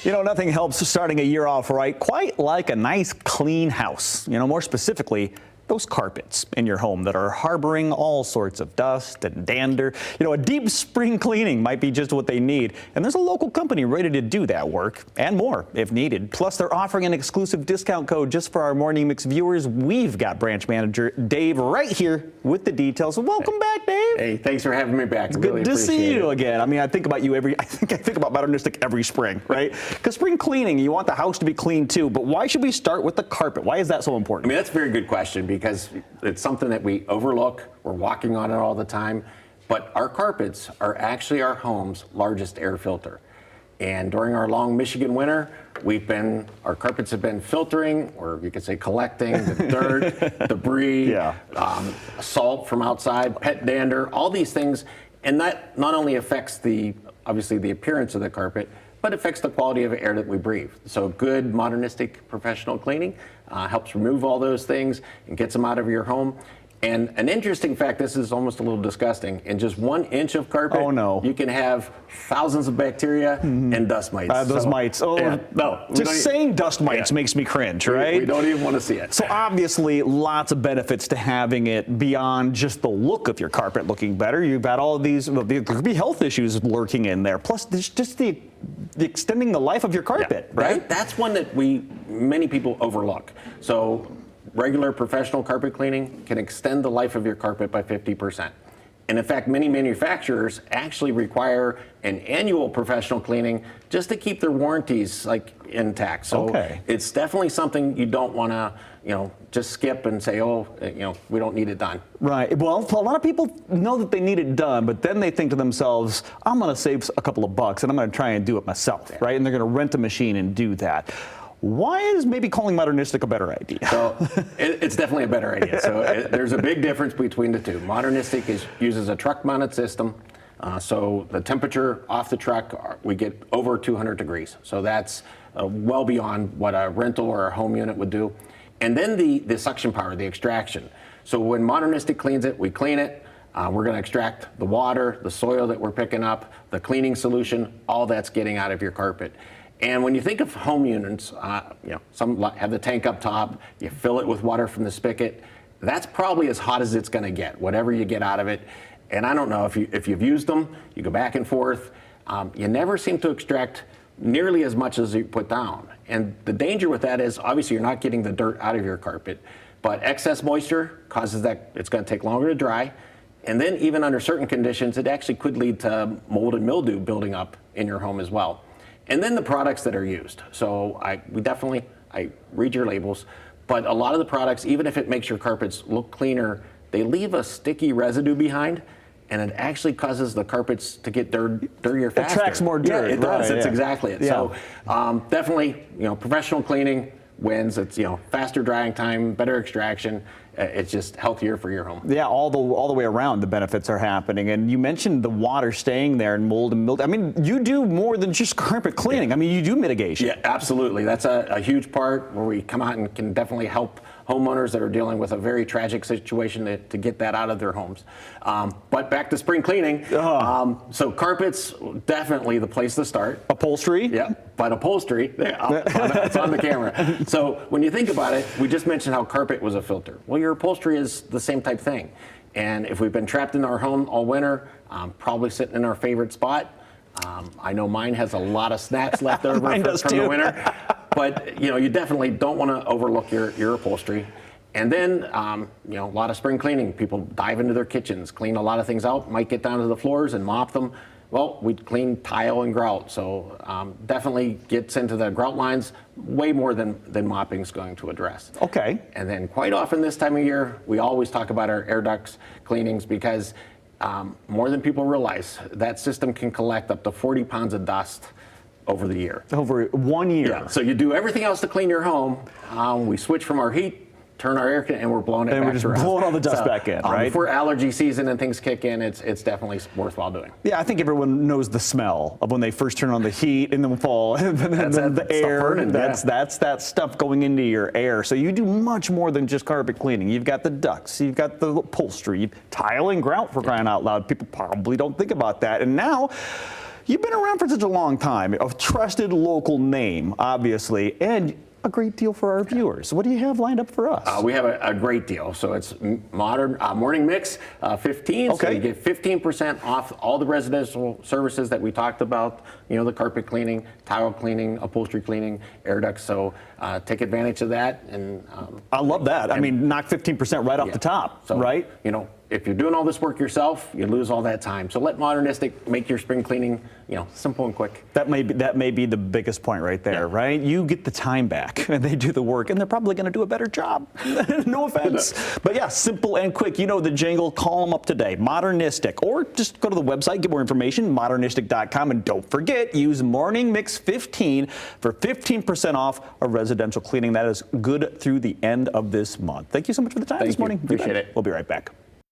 You know, nothing helps starting a year off right quite like a nice clean house. You know, more specifically, those carpets in your home that are harboring all sorts of dust and dander. You know, a deep spring cleaning might be just what they need. And there's a local company ready to do that work and more if needed. Plus, they're offering an exclusive discount code just for our Morning Mix viewers. We've got branch manager Dave right here with the details. So welcome back, Dave. Hey, thanks for having me back. It's good to see you again. I mean, I think about you I think about Modernistic every spring, right? Because spring cleaning, you want the house to be clean too. But why should we start with the carpet? Why is that so important? I mean, that's a very good question because it's something that we overlook. We're walking on it all the time. But our carpets are actually our home's largest air filter. And during our long Michigan winter, our carpets have been filtering, or you could say collecting, the dirt, debris, salt from outside, pet dander, all these things. And that not only affects obviously the appearance of the carpet, but affects the quality of air that we breathe. So good modernistic professional cleaning helps remove all those things and gets them out of your home. And an interesting fact, this is almost a little disgusting, in just 1 inch of carpet, you can have thousands of bacteria and dust mites. Those mites. Oh, yeah, no. Just saying dust mites makes me cringe, right? We don't even want to see it. So obviously, lots of benefits to having it beyond just the look of your carpet looking better. You've got all of these, there could be health issues lurking in there. Plus, there's just the extending the life of your carpet, right? That's one that many people overlook. So regular professional carpet cleaning can extend the life of your carpet by 50%. And in fact, many manufacturers actually require an annual professional cleaning just to keep their warranties intact. So it's definitely something you don't want to, just skip and say, we don't need it done. Right. Well, a lot of people know that they need it done, but then they think to themselves, I'm going to save a couple of bucks and I'm going to try and do it myself, right? And they're going to rent a machine and do that. Why is maybe calling Modernistic a better idea? So it's definitely a better idea. So there's a big difference between the two. Modernistic uses a truck-mounted system. So the temperature off the truck, we get over 200 degrees. So that's well beyond what a rental or a home unit would do. And then the suction power, the extraction. So when Modernistic cleans it, we clean it. We're going to extract the water, the soil that we're picking up, the cleaning solution, all that's getting out of your carpet. And when you think of home units, some have the tank up top, you fill it with water from the spigot. That's probably as hot as it's going to get, whatever you get out of it. And I don't know if you've used them, you go back and forth, you never seem to extract nearly as much as you put down. And the danger with that is obviously you're not getting the dirt out of your carpet, but excess moisture causes that it's going to take longer to dry. And then even under certain conditions, it actually could lead to mold and mildew building up in your home as well. And then the products that are used. So I read your labels, but a lot of the products, even if it makes your carpets look cleaner, they leave a sticky residue behind, and it actually causes the carpets to get dirtier faster. It attracts more dirt. Yeah, it does. That's exactly it. Yeah. So definitely, professional cleaning wins. It's faster drying time, better extraction. It's just healthier for your home. Yeah, all the way around the benefits are happening. And you mentioned the water staying there and mold and mildew. I mean, you do more than just carpet cleaning. I mean, you do mitigation. Yeah, absolutely. That's a huge part where we come out and can definitely help homeowners that are dealing with a very tragic situation to get that out of their homes. But back to spring cleaning. So carpets, definitely the place to start. Upholstery? Yeah, but upholstery, it's on the camera. So when you think about it, we just mentioned how carpet was a filter. Well, your upholstery is the same type thing. And if we've been trapped in our home all winter, probably sitting in our favorite spot. I know mine has a lot of snacks left over from the winter. But you definitely don't want to overlook your upholstery. And then a lot of spring cleaning. People dive into their kitchens, clean a lot of things out, might get down to the floors and mop them. Well, we clean tile and grout, so definitely gets into the grout lines way more than mopping is going to address. Okay. And then quite often this time of year, we always talk about our air ducts cleanings because more than people realize, that system can collect up to 40 pounds of dust over the year. Over 1 year. Yeah. So you do everything else to clean your home. We switch from our heat, turn our air, and we're blowing it back around. And we're just blowing all the dust back in, right? Before allergy season and things kick in, it's definitely worthwhile doing. Yeah, I think everyone knows the smell of when they first turn on the heat in the fall, and then the air. Burning, that's that stuff going into your air. So you do much more than just carpet cleaning. You've got the ducts, you've got the upholstery, tile and grout, for crying out loud. People probably don't think about that. And now You've been around for such a long time, a trusted local name, obviously, and a great deal for our viewers. What do you have lined up for us? We have a great deal. So it's Morning Mix 15. Okay. So you get 15% off all the residential services that we talked about. You know, the carpet cleaning, tile cleaning, upholstery cleaning, air ducts. So take advantage of that. And I love that. I mean, knock 15% right off the top, so, right? You know, if you're doing all this work yourself, you lose all that time. So let Modernistic make your spring cleaning, you know, simple and quick. That may be the biggest point right there, right? You get the time back, and they do the work, and they're probably going to do a better job. No offense. But yeah, simple and quick. You know the jingle. Call them up today, Modernistic, or just go to the website, get more information, modernistic.com, and don't forget, use Morning Mix 15 for 15% off a residential cleaning. That is good through the end of this month. Thank you so much for the time this morning. Appreciate it. We'll be right back.